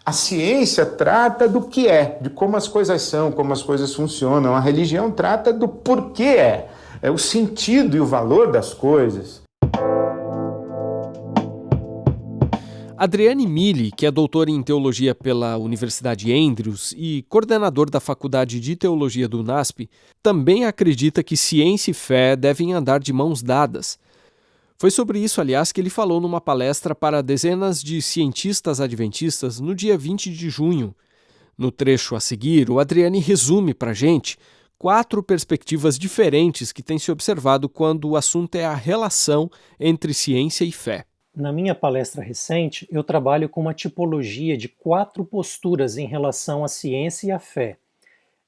A ciência trata do que é, de como as coisas são, como as coisas funcionam. A religião trata do porquê é o sentido e o valor das coisas. Adriane Mille, que é doutora em teologia pela Universidade Andrews e coordenador da Faculdade de Teologia do UNASP, também acredita que ciência e fé devem andar de mãos dadas. Foi sobre isso, aliás, que ele falou numa palestra para dezenas de cientistas adventistas no dia 20 de junho. No trecho a seguir, o Adriane resume para a gente 4 perspectivas diferentes que têm se observado quando o assunto é a relação entre ciência e fé. Na minha palestra recente, eu trabalho com uma tipologia de 4 posturas em relação à ciência e à fé.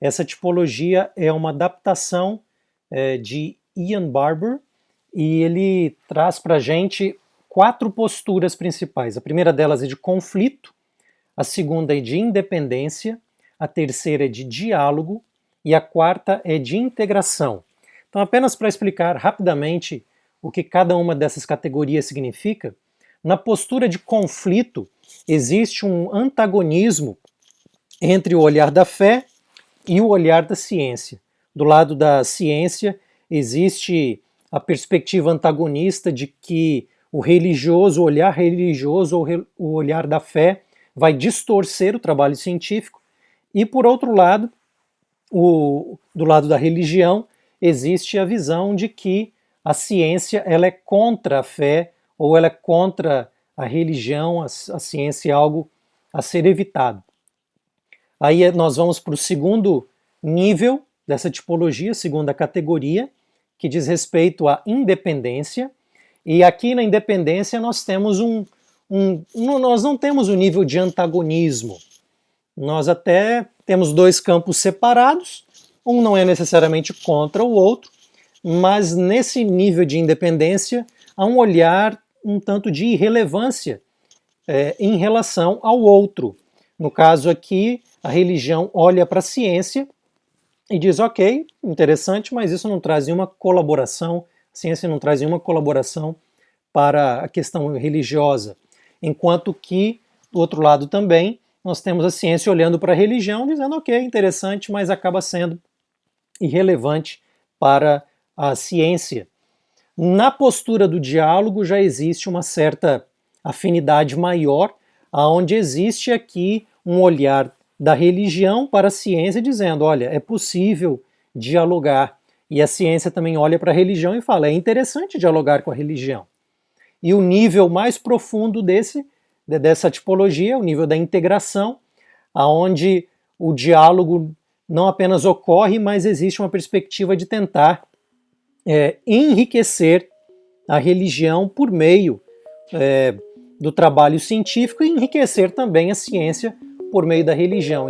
Essa tipologia é uma adaptação de Ian Barbour e ele traz para a gente 4 posturas principais. A primeira delas é de conflito, a segunda é de independência, a terceira é de diálogo e a quarta é de integração. Então, apenas para explicar rapidamente o que cada uma dessas categorias significa, na postura de conflito existe um antagonismo entre o olhar da fé e o olhar da ciência. Do lado da ciência existe a perspectiva antagonista de que o religioso, o olhar religioso ou o olhar da fé vai distorcer o trabalho científico, e por outro lado, do lado da religião, existe a visão de que a ciência ela é contra a fé ou ela é contra a religião, a ciência é algo a ser evitado. Aí nós vamos para o segundo nível dessa tipologia, segunda categoria, que diz respeito à independência. E aqui na independência nós temos nós não temos um nível de antagonismo. Nós até temos dois campos separados, um não é necessariamente contra o outro, mas nesse nível de independência há um olhar um tanto de irrelevância em relação ao outro. No caso aqui, a religião olha para a ciência e diz, ok, interessante, mas isso não traz nenhuma colaboração, a ciência não traz nenhuma colaboração para a questão religiosa. Enquanto que, do outro lado também, nós temos a ciência olhando para a religião, dizendo, ok, interessante, mas acaba sendo irrelevante para a ciência. Na postura do diálogo já existe uma certa afinidade maior, onde existe aqui um olhar da religião para a ciência, dizendo, olha, é possível dialogar. E a ciência também olha para a religião e fala, é interessante dialogar com a religião. E o nível mais profundo dessa tipologia é o nível da integração, onde o diálogo não apenas ocorre, mas existe uma perspectiva de tentar enriquecer a religião por meio do trabalho científico e enriquecer também a ciência por meio da religião.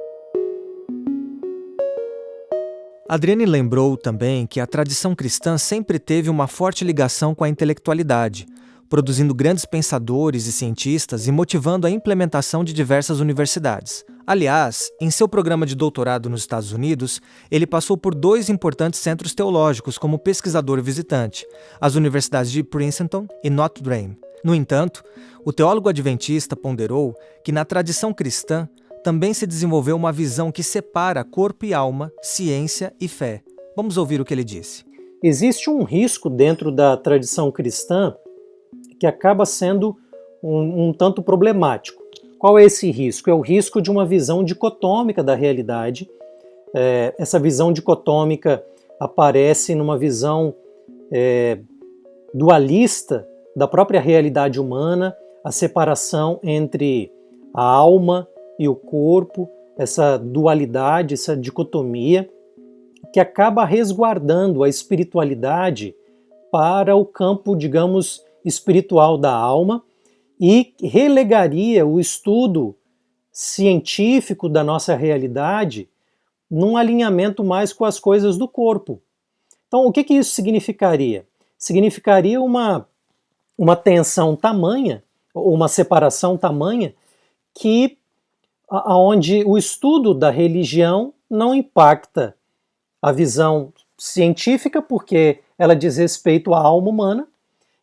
Adriane lembrou também que a tradição cristã sempre teve uma forte ligação com a intelectualidade, produzindo grandes pensadores e cientistas e motivando a implementação de diversas universidades. Aliás, em seu programa de doutorado nos Estados Unidos, ele passou por 2 importantes centros teológicos como pesquisador visitante, as universidades de Princeton e Notre Dame. No entanto, o teólogo adventista ponderou que na tradição cristã também se desenvolveu uma visão que separa corpo e alma, ciência e fé. Vamos ouvir o que ele disse. Existe um risco dentro da tradição cristã que acaba sendo um tanto problemático. Qual é esse risco? É o risco de uma visão dicotômica da realidade. Essa visão dicotômica aparece numa visão dualista da própria realidade humana, a separação entre a alma e o corpo, essa dualidade, essa dicotomia, que acaba resguardando a espiritualidade para o campo, digamos, espiritual da alma e relegaria o estudo científico da nossa realidade num alinhamento mais com as coisas do corpo. Então, o que isso significaria? Significaria uma tensão tamanha, ou uma separação tamanha, que onde o estudo da religião não impacta a visão científica, porque ela diz respeito à alma humana,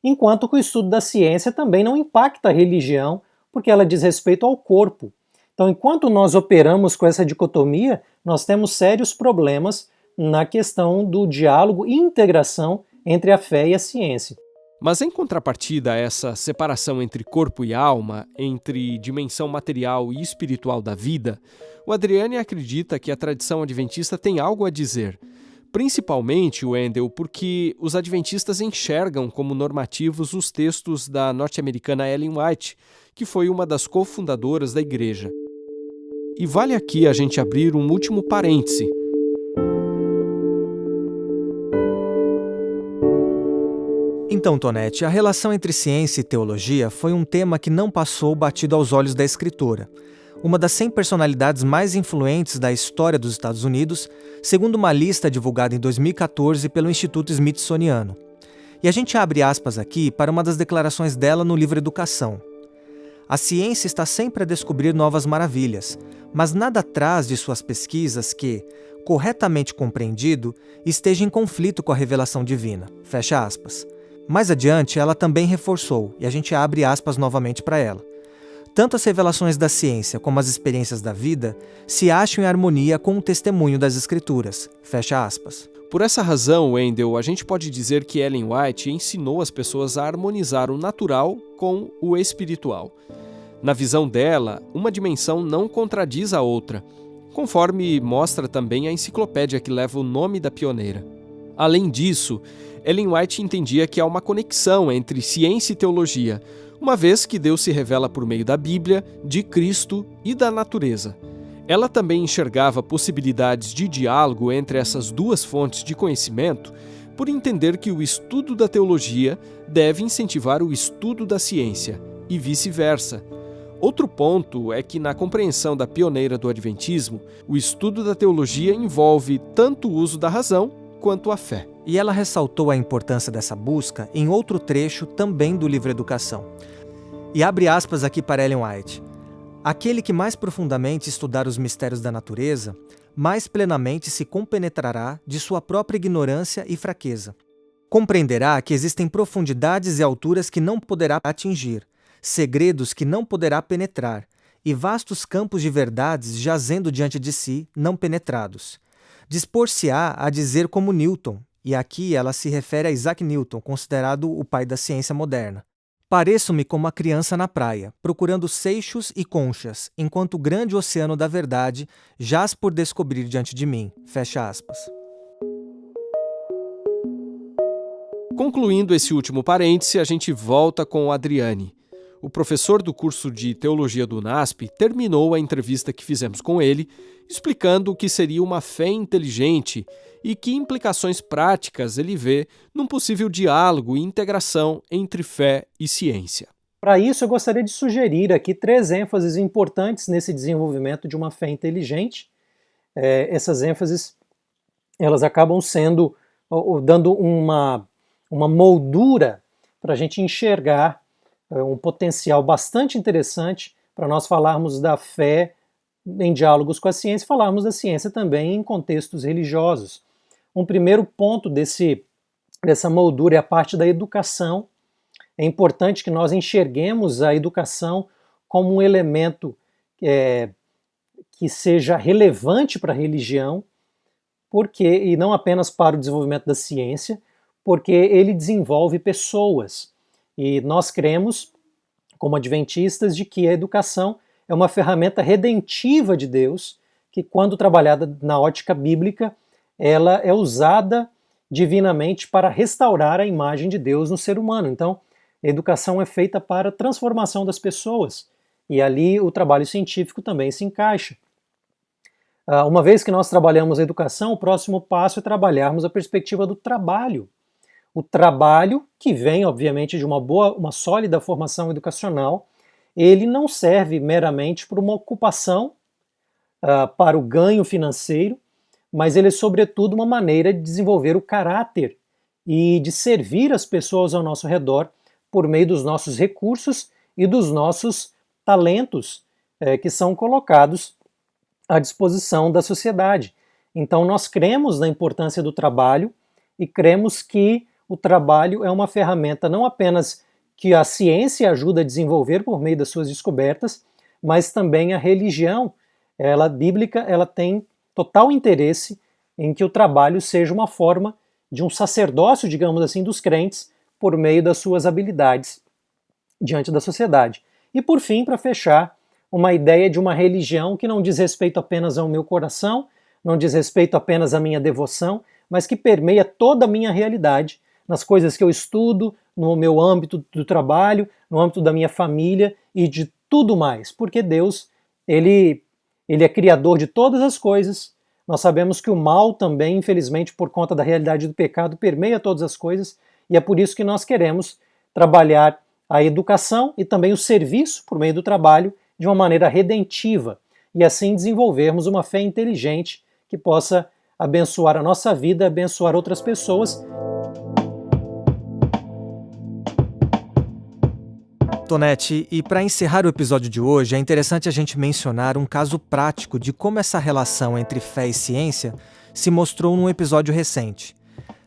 enquanto que o estudo da ciência também não impacta a religião, porque ela diz respeito ao corpo. Então, enquanto nós operamos com essa dicotomia, nós temos sérios problemas na questão do diálogo e integração entre a fé e a ciência. Mas em contrapartida a essa separação entre corpo e alma, entre dimensão material e espiritual da vida, o Adriane acredita que a tradição adventista tem algo a dizer. Principalmente, Wendel, porque os adventistas enxergam como normativos os textos da norte-americana Ellen White, que foi uma das cofundadoras da igreja. E vale aqui a gente abrir um último parêntese. Então, Tonete, a relação entre ciência e teologia foi um tema que não passou batido aos olhos da escritora. Uma das 100 personalidades mais influentes da história dos Estados Unidos, segundo uma lista divulgada em 2014 pelo Instituto Smithsoniano. E a gente abre aspas aqui para uma das declarações dela no livro Educação. A ciência está sempre a descobrir novas maravilhas, mas nada traz de suas pesquisas que, corretamente compreendido, esteja em conflito com a revelação divina. Fecha aspas. Mais adiante, ela também reforçou, e a gente abre aspas novamente para ela. Tanto as revelações da ciência como as experiências da vida se acham em harmonia com o testemunho das Escrituras. Fecha aspas. Por essa razão, Wendell, a gente pode dizer que Ellen White ensinou as pessoas a harmonizar o natural com o espiritual. Na visão dela, uma dimensão não contradiz a outra, conforme mostra também a enciclopédia que leva o nome da pioneira. Além disso, Ellen White entendia que há uma conexão entre ciência e teologia, uma vez que Deus se revela por meio da Bíblia, de Cristo e da natureza. Ela também enxergava possibilidades de diálogo entre essas duas fontes de conhecimento, por entender que o estudo da teologia deve incentivar o estudo da ciência, e vice-versa. Outro ponto é que, na compreensão da pioneira do Adventismo, o estudo da teologia envolve tanto o uso da razão quanto a fé. E ela ressaltou a importância dessa busca em outro trecho também do livro Educação. E abre aspas aqui para Ellen White. Aquele que mais profundamente estudar os mistérios da natureza, mais plenamente se compenetrará de sua própria ignorância e fraqueza. Compreenderá que existem profundidades e alturas que não poderá atingir, segredos que não poderá penetrar, e vastos campos de verdades jazendo diante de si, não penetrados. Dispor-se-á a dizer como Newton, e aqui ela se refere a Isaac Newton, considerado o pai da ciência moderna. Pareço-me como uma criança na praia, procurando seixos e conchas, enquanto o grande oceano da verdade jaz por descobrir diante de mim. Fecha aspas. Concluindo esse último parêntese, a gente volta com o Adriani. O professor do curso de Teologia do UNASP terminou a entrevista que fizemos com ele, explicando o que seria uma fé inteligente e que implicações práticas ele vê num possível diálogo e integração entre fé e ciência. Para isso, eu gostaria de sugerir aqui 3 ênfases importantes nesse desenvolvimento de uma fé inteligente. Essas ênfases elas acabam sendo, dando uma moldura para a gente enxergar um potencial bastante interessante para nós falarmos da fé em diálogos com a ciência e falarmos da ciência também em contextos religiosos. Um primeiro ponto dessa moldura é a parte da educação. É importante que nós enxerguemos a educação como um elemento que seja relevante para a religião, e não apenas para o desenvolvimento da ciência, porque ele desenvolve pessoas. E nós cremos, como adventistas, de que a educação é uma ferramenta redentiva de Deus, que quando trabalhada na ótica bíblica, ela é usada divinamente para restaurar a imagem de Deus no ser humano. Então, a educação é feita para a transformação das pessoas, e ali o trabalho científico também se encaixa. Uma vez que nós trabalhamos a educação, o próximo passo é trabalharmos a perspectiva do trabalho. O trabalho, que vem, obviamente, de uma sólida formação educacional, ele não serve meramente para uma ocupação, para o ganho financeiro, mas ele é, sobretudo, uma maneira de desenvolver o caráter e de servir as pessoas ao nosso redor por meio dos nossos recursos e dos nossos talentos que são colocados à disposição da sociedade. Então, nós cremos na importância do trabalho e cremos que o trabalho é uma ferramenta não apenas que a ciência ajuda a desenvolver por meio das suas descobertas, mas também a religião bíblica, ela tem total interesse em que o trabalho seja uma forma de um sacerdócio, digamos assim, dos crentes por meio das suas habilidades diante da sociedade. E por fim, para fechar, uma ideia de uma religião que não diz respeito apenas ao meu coração, não diz respeito apenas à minha devoção, mas que permeia toda a minha realidade, nas coisas que eu estudo, no meu âmbito do trabalho, no âmbito da minha família e de tudo mais, porque Deus, ele é criador de todas as coisas. Nós sabemos que o mal também, infelizmente, por conta da realidade do pecado, permeia todas as coisas, e é por isso que nós queremos trabalhar a educação e também o serviço por meio do trabalho de uma maneira redentiva, e assim desenvolvermos uma fé inteligente que possa abençoar a nossa vida, abençoar outras pessoas. Tonetti, e para encerrar o episódio de hoje, é interessante a gente mencionar um caso prático de como essa relação entre fé e ciência se mostrou num episódio recente.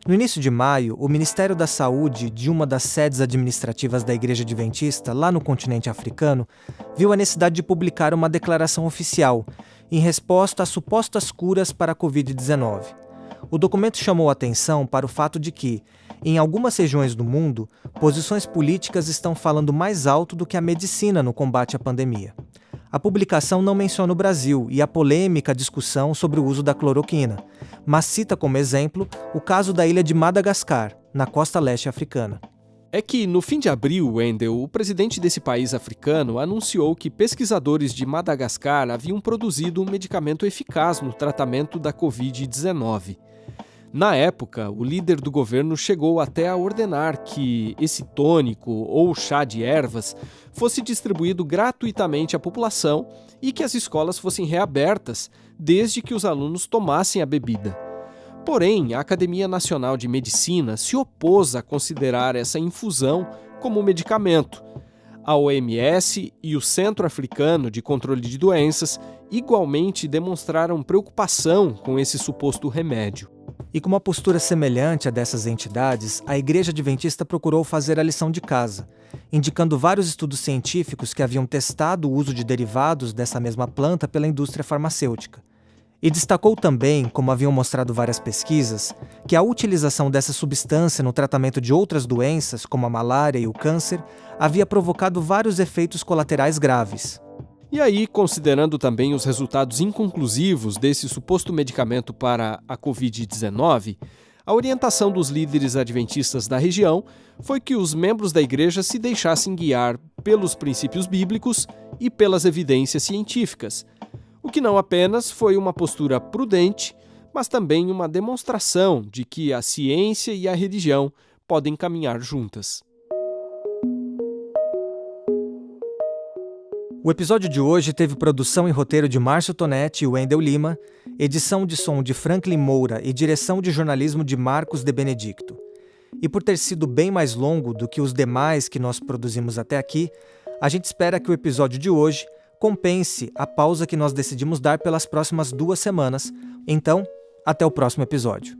No início de maio, o Ministério da Saúde de uma das sedes administrativas da Igreja Adventista, lá no continente africano, viu a necessidade de publicar uma declaração oficial em resposta às supostas curas para a Covid-19. O documento chamou a atenção para o fato de que, em algumas regiões do mundo, posições políticas estão falando mais alto do que a medicina no combate à pandemia. A publicação não menciona o Brasil e a polêmica discussão sobre o uso da cloroquina, mas cita como exemplo o caso da ilha de Madagascar, na costa leste africana. É que, no fim de abril, Wendel, o presidente desse país africano anunciou que pesquisadores de Madagascar haviam produzido um medicamento eficaz no tratamento da Covid-19. Na época, o líder do governo chegou até a ordenar que esse tônico ou chá de ervas fosse distribuído gratuitamente à população e que as escolas fossem reabertas, desde que os alunos tomassem a bebida. Porém, a Academia Nacional de Medicina se opôs a considerar essa infusão como medicamento. A OMS e o Centro Africano de Controle de Doenças igualmente demonstraram preocupação com esse suposto remédio. E com uma postura semelhante a dessas entidades, a Igreja Adventista procurou fazer a lição de casa, indicando vários estudos científicos que haviam testado o uso de derivados dessa mesma planta pela indústria farmacêutica. E destacou também, como haviam mostrado várias pesquisas, que a utilização dessa substância no tratamento de outras doenças, como a malária e o câncer, havia provocado vários efeitos colaterais graves. E aí, considerando também os resultados inconclusivos desse suposto medicamento para a Covid-19, a orientação dos líderes adventistas da região foi que os membros da igreja se deixassem guiar pelos princípios bíblicos e pelas evidências científicas, o que não apenas foi uma postura prudente, mas também uma demonstração de que a ciência e a religião podem caminhar juntas. O episódio de hoje teve produção e roteiro de Márcio Tonetti e Wendel Lima, edição de som de Franklin Moura e direção de jornalismo de Marcos de Benedicto. E por ter sido bem mais longo do que os demais que nós produzimos até aqui, a gente espera que o episódio de hoje compense a pausa que nós decidimos dar pelas próximas 2 semanas. Então, até o próximo episódio.